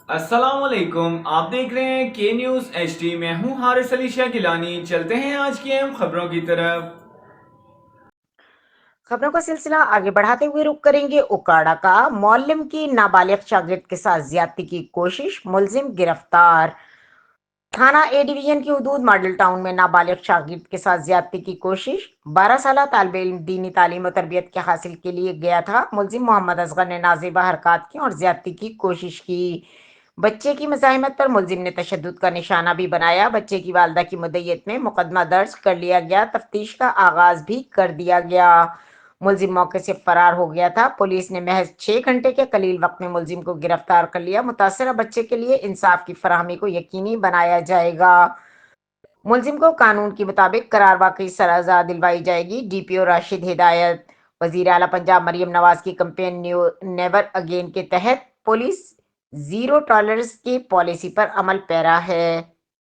السلام علیکم، آپ دیکھ رہے ہیں کے نیوز ایچ ڈی۔ میں ہوں حارث علی شاہ گیلانی۔ چلتے ہیں آج کی اہم خبروں کی طرف۔ خبروں کا سلسلہ آگے بڑھاتے ہوئے رخ کریں گے اکاڑا کا۔ معلم کی نابالغ شاگرد کے ساتھ زیادتی کی کوشش، ملزم گرفتار۔ تھانہ اے ڈویژن کی حدود ماڈل ٹاؤن میں نابالغ شاگرد کے ساتھ زیادتی کی کوشش۔ 12 سالہ طالب علم دینی تعلیم و تربیت کے حاصل کے لیے گیا تھا۔ ملزم محمد اصغر نے نازیبہ حرکات کی اور زیادتی کی کوشش کی۔ بچے کی مزاحمت پر ملزم نے تشدد کا نشانہ بھی بنایا۔ بچے کی والدہ کی مدعیت میں مقدمہ درج کر لیا گیا۔ تفتیش کا آغاز بھی کر دیا گیا۔ ملزم موقع سے فرار ہو گیا تھا۔ پولیس نے محض 6 گھنٹے کے قلیل وقت میں ملزم کو گرفتار کر لیا۔ متاثرہ بچے کے لیے انصاف کی فراہمی کو یقینی بنایا جائے گا۔ ملزم کو قانون کے مطابق قرار واقعی سزا دلوائی جائے گی۔ ڈی پی او راشد ہدایت۔ وزیر اعلیٰ پنجاب مریم نواز کی کمپین نیور اگین کے تحت پولیس زیرو ٹالرنس کی پالیسی پر عمل پیرا ہے۔